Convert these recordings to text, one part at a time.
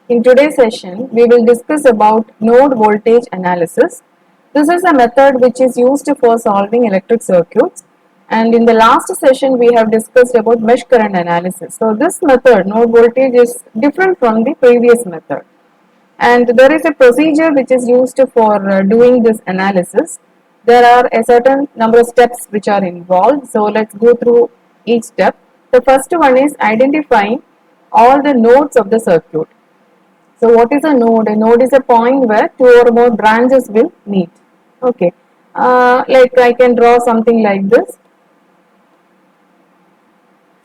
In today's session, we will discuss about node voltage analysis. This is a method which is used for solving electric circuits. And in the last session, we have discussed about mesh current analysis. So this method, node voltage, is different from the previous method. And there is a procedure which is used for doing this analysis. There are a certain number of steps which are involved. So let's go through each step. The first one is identifying all the nodes of the circuit. So what is a node? A node is a point where two or more branches will meet. Okay. Like I can draw something like this.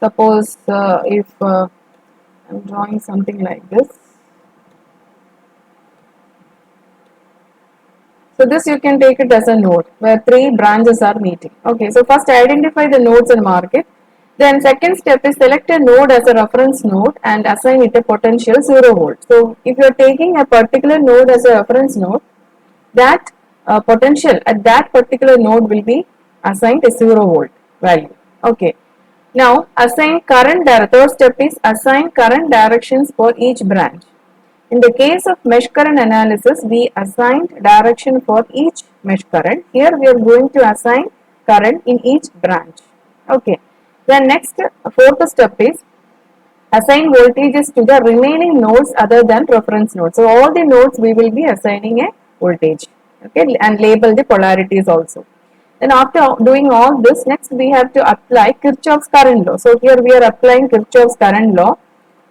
Suppose if I'm drawing something like this. So this you can take it as a node where three branches are meeting. Okay. So first identify the nodes and mark it. Then second step is select a node as a reference node and assign it a potential 0 volt. So if you are taking a particular node as a reference node, that potential at that particular node will be assigned a 0 volt value. Okay. Now assign current. Third step is assign current directions for each branch. In the case of mesh current analysis, we assigned direction for each mesh current. Here we are going to assign current in each branch. Okay. Then next, fourth step is assign voltages to the remaining nodes other than reference nodes. So all the nodes we will be assigning a voltage. Okay, and label the polarities also. Then after doing all this, next we have to apply Kirchhoff's current law. So here we are applying Kirchhoff's current law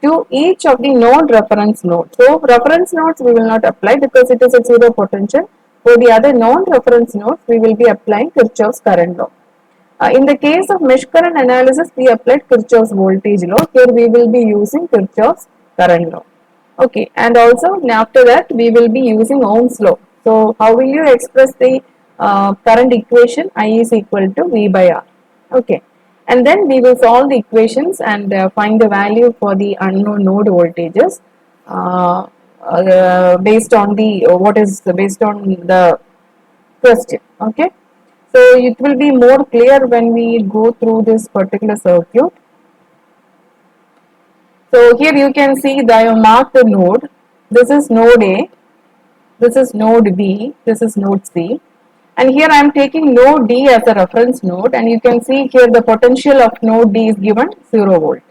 to each of the node reference nodes. So reference nodes we will not apply because it is a zero potential. For the other non-reference nodes, we will be applying Kirchhoff's current law. In the case of mesh current analysis, we applied Kirchhoff's voltage law. Here we will be using Kirchhoff's current law. Okay, and also after that we will be using Ohm's law. So how will you express the current equation? I is equal to V by R. Okay, and then we will solve the equations and find the value for the unknown node voltages based on the what is based on the question. Okay. So it will be more clear when we go through this particular circuit. So here you can see that I have marked the node. This is node A, this is node B, this is node C. And here I am taking node D as a reference node, and you can see here the potential of node D is given 0 volt.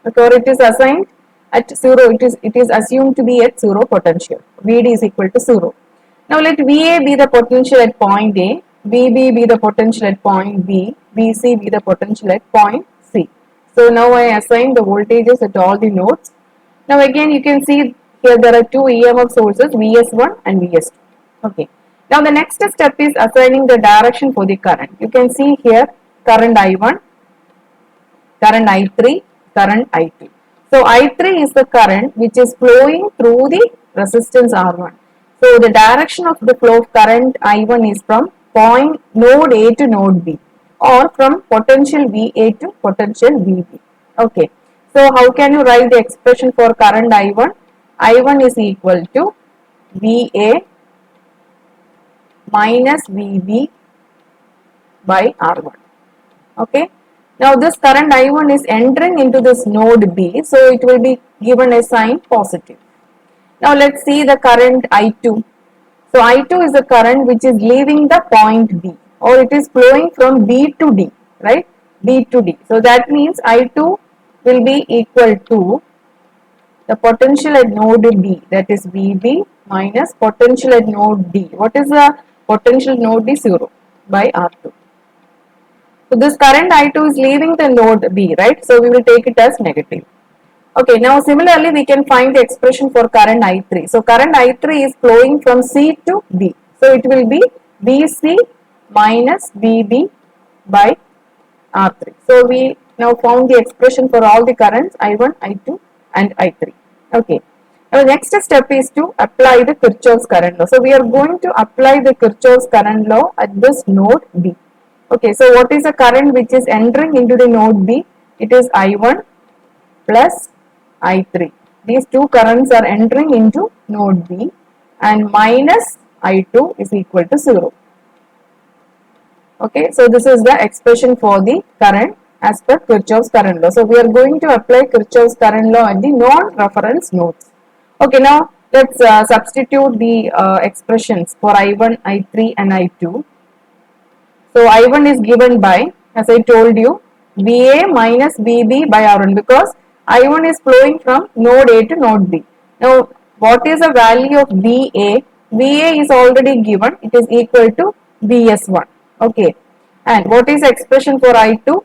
Okay, or it is assigned at 0, it is assumed to be at 0 potential. Vd is equal to 0. Now let Va be the potential at point A, Vb be the potential at point B, Vc be the potential at point C. So now I assign the voltages at all the nodes. Now again you can see here there are two EMF sources, Vs1 and Vs2. Okay. Now the next step is assigning the direction for the current. You can see here current I1, current I3, current I2. So I3 is the current which is flowing through the resistance R1. So the direction of the flow of current I1 is from point node A to node B, or from potential VA to potential VB. Okay. So how can you write the expression for current I1? I1 is equal to VA minus VB by R1. Okay. Now this current I1 is entering into this node B, so it will be given a sign positive. Now let's see the current I2. So I2 is the current which is leaving the point B, or it is flowing from B to D, right? B to D. So that means I2 will be equal to the potential at node B, that is VB, minus potential at node D. What is the potential node D? 0 by R2. So this current I2 is leaving the node B, right? So we will take it as negative. Okay, now similarly we can find the expression for current I3. So current I3 is flowing from C to B. So it will be VC minus VB by R3. So we now found the expression for all the currents I1, I2 and I3. Okay. Now the next step is to apply the Kirchhoff's current law. So we are going to apply the Kirchhoff's current law at this node B. Okay, so what is the current which is entering into the node B? It is I1 plus I3. These two currents are entering into node B, and minus I2 is equal to 0. Okay, so this is the expression for the current as per Kirchhoff's current law. So we are going to apply Kirchhoff's current law at the non-reference nodes. Okay, now let's substitute the expressions for I1, I3 and I2. So I1 is given by, as I told you, VA minus VB by R1, because I1 is flowing from node A to node B. Now, what is the value of VA? VA is already given, it is equal to VS1. Okay. And what is the expression for I2?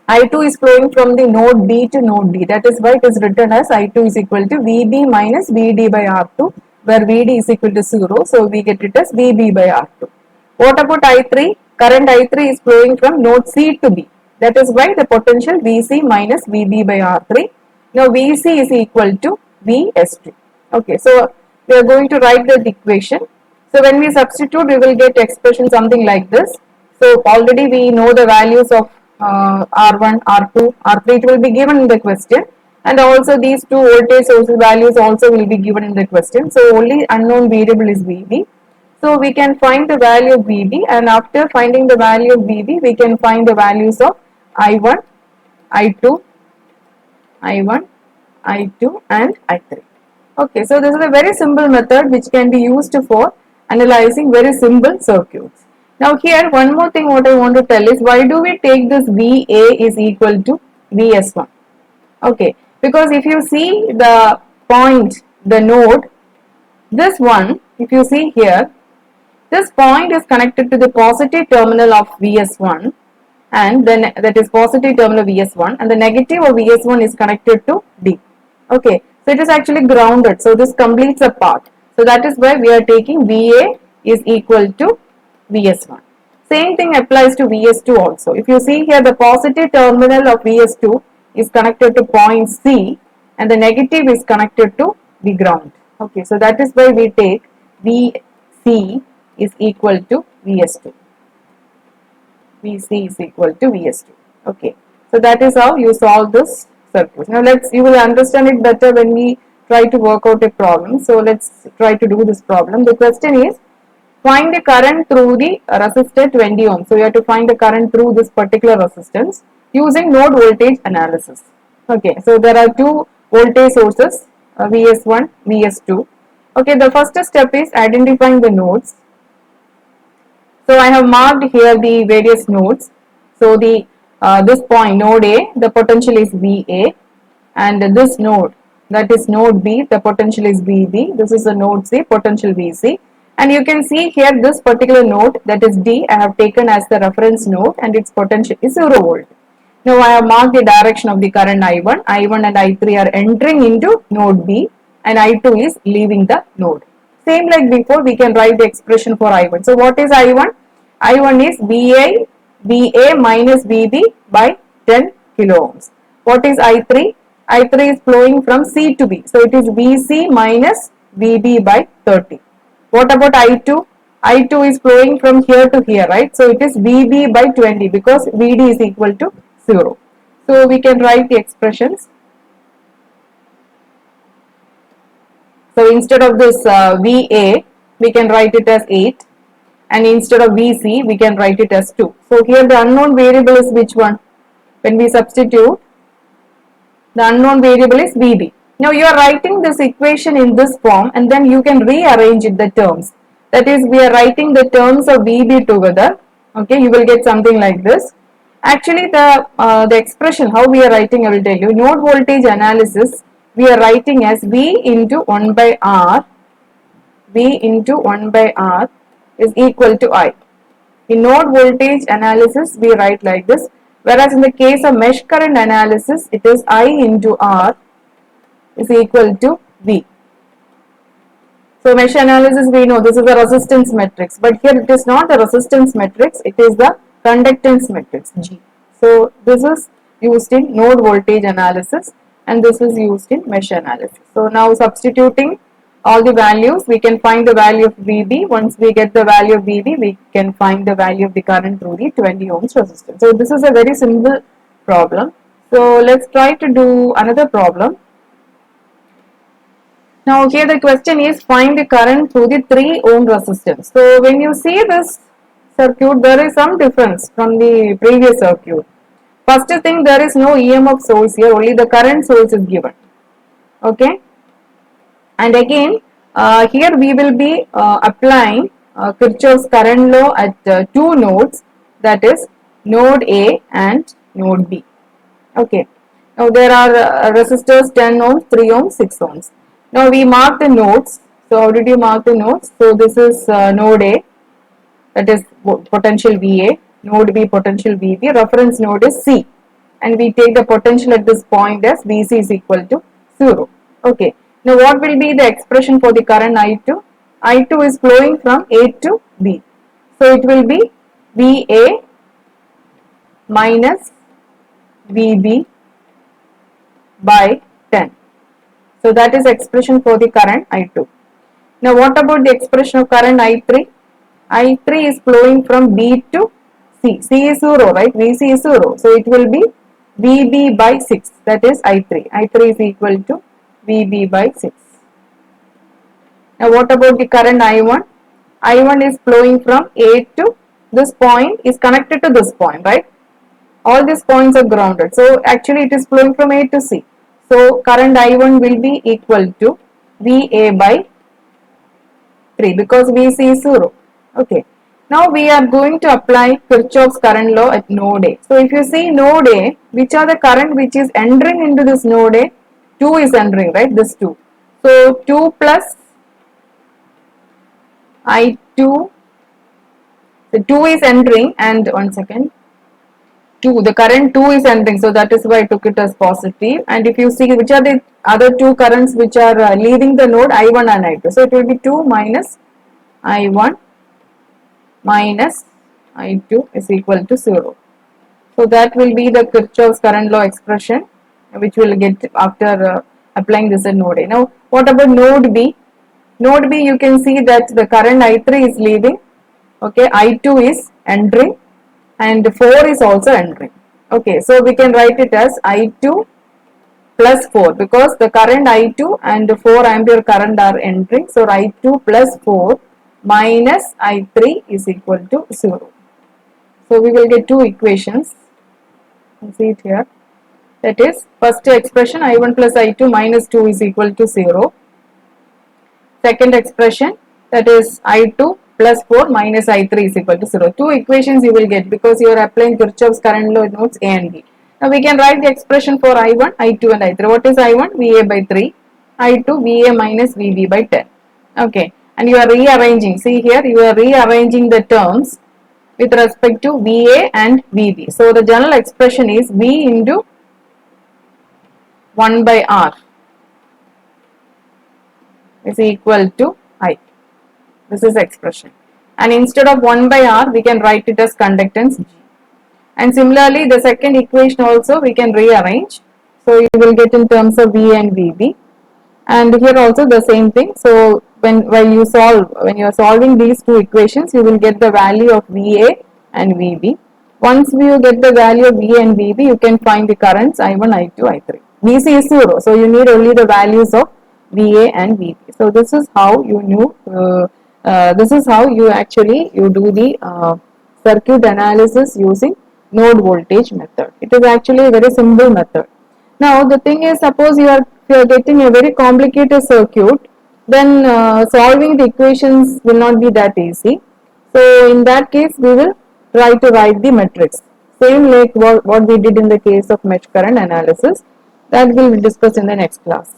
I2 is flowing from the node B to node D. That is why it is written as I2 is equal to VB minus VD by R2, where VD is equal to 0. So we get it as VB by R2. What about I3? Current I3 is flowing from node C to B. That is why the potential VC minus VB by R3. Now VC is equal to VS2. Okay, so we are going to write the equation. So when we substitute, we will get expression something like this. So already we know the values of R1, R2, R3. It will be given in the question, and also these two voltage sources values also will be given in the question. So only unknown variable is VB. So we can find the value of VB, and after finding the value of VB, we can find the values of I1, I2, I1, I2 and I3. Okay, so this is a very simple method which can be used for analyzing very simple circuits. Now here one more thing what I want to tell is, why do we take this VA is equal to VS1? Okay, because if you see the point, the node, this one, if you see here, this point is connected to the positive terminal of VS1, and then that is positive terminal of VS1, and the negative of VS1 is connected to D. Okay, so it is actually grounded. So this completes a path. So that is why we are taking VA is equal to VS1. Same thing applies to VS2 also. If you see here, the positive terminal of VS2 is connected to point C, and the negative is connected to the ground. Okay, so that is why we take VC is equal to VS2. VC is equal to VS2. Okay, so that is how you solve this circuit. Now you will understand it better when we try to work out a problem. So let's try to do this problem. The question is, find the current through the resistor 20 ohms. So you have to find the current through this particular resistance using node voltage analysis. Okay, so there are two voltage sources, VS1, VS2. Okay, the first step is identifying the nodes. So I have marked here the various nodes. So the this point, node A, the potential is VA, and this node, that is node B, the potential is VB. This is the node C, potential VC. And you can see here this particular node, that is D, I have taken as the reference node, and its potential is 0 volt. Now I have marked the direction of the current I1. I1 and I3 are entering into node B, and I2 is leaving the node. Same like before, we can write the expression for I1. So what is I1? I1 is VA minus VB by 10 kilo ohms. What is I3? I3 is flowing from C to B. So it is VC minus VB by 30. What about I2? I2 is flowing from here to here, right? So it is VB by 20, because VD is equal to 0. So we can write the expressions. So instead of this VA, we can write it as 8, and instead of VC, we can write it as 2. So here the unknown variable is which one? When we substitute, the unknown variable is VB. Now you are writing this equation in this form, and then you can rearrange it, the terms. That is, we are writing the terms of VB together. Okay, you will get something like this. Actually, the expression how we are writing, I will tell you. Node voltage analysis, we are writing as V into 1 by R. V into 1 by R is equal to I. In node voltage analysis, we write like this. Whereas in the case of mesh current analysis, it is I into R is equal to V. So mesh analysis, we know this is a resistance matrix, but here it is not a resistance matrix, it is the conductance matrix G. So this is used in node voltage analysis, and this is used in mesh analysis. So now substituting all the values, we can find the value of VB. Once we get the value of VB, we can find the value of the current through the 20 ohms resistance. So this is a very simple problem. So let's try to do another problem. Now here the question is, find the current through the 3 ohm resistance. So when you see this circuit, there is some difference from the previous circuit. First thing, there is no EMF source here, only the current source is given. Okay. And again, here we will be applying Kirchhoff's current law at two nodes, that is node A and node B. Okay. Now there are resistors 10 ohms, 3 ohms, 6 ohms. Now we mark the nodes. So how did you mark the nodes? So this is node A, that is potential VA, node B potential VB, reference node is C, and we take the potential at this point as VC is equal to 0. Okay. Now what will be the expression for the current I2? I2 is flowing from A to B. So it will be VA minus VB by 10. So that is expression for the current I2. Now what about the expression of current I3? I3 is flowing from B to C. C is 0, right? VC is 0. So it will be VB by 6. That is I3. I3 is equal to VB by 6. Now what about the current I1? I1 is flowing from A to this point, is connected to this point, right? All these points are grounded. So actually it is flowing from A to C. So current I1 will be equal to VA by 3 because VC is 0. Okay. Now we are going to apply Kirchhoff's current law at node A. So if you see node A, which are the current which is entering into this node A? 2 is entering, right? This 2. So 2 plus I2, the 2 is entering, and 1 second, 2, the current 2 is entering, so that is why I took it as positive. And if you see which are the other two currents which are leaving the node, I1 and I2. So it will be 2 minus I1 minus I2 is equal to 0. So that will be the Kirchhoff's current law expression which we will get after applying this in node A. Now what about node B? Node B, you can see that the current I3 is leaving, okay, I2 is entering, and 4 is also entering. Okay, so we can write it as I2 plus 4 because the current I2 and 4 ampere current are entering. So I2 plus 4 minus I3 is equal to 0. So we will get two equations. You see it here. That is, first expression I1 plus I2 minus 2 is equal to 0. Second expression, that is I2 plus 4 minus I3 is equal to 0. Two equations you will get because you are applying Kirchhoff's current law at nodes A and B. Now we can write the expression for I1, I2 and I3. What is I1? VA by 3. I2 VA minus VB by 10. Okay. And you are rearranging. See here, you are rearranging the terms with respect to VA and VB. So the general expression is V into 1 by R is equal to I. This is expression. And instead of 1 by R, we can write it as conductance G. And similarly, the second equation also we can rearrange. So you will get in terms of V and VB. And here also the same thing. So when you are solving these two equations, you will get the value of VA and VB. Once you get the value of VA and VB, you can find the currents I1, I2, I3. VC is 0, so you need only the values of VA and VB. So this is how you this is how you do the circuit analysis using node voltage method. It is actually a very simple method. Now the thing is, suppose you are getting a very complicated circuit, then solving the equations will not be that easy. So in that case, we will try to write the matrix, same like what we did in the case of mesh current analysis. That we will discuss in the next class.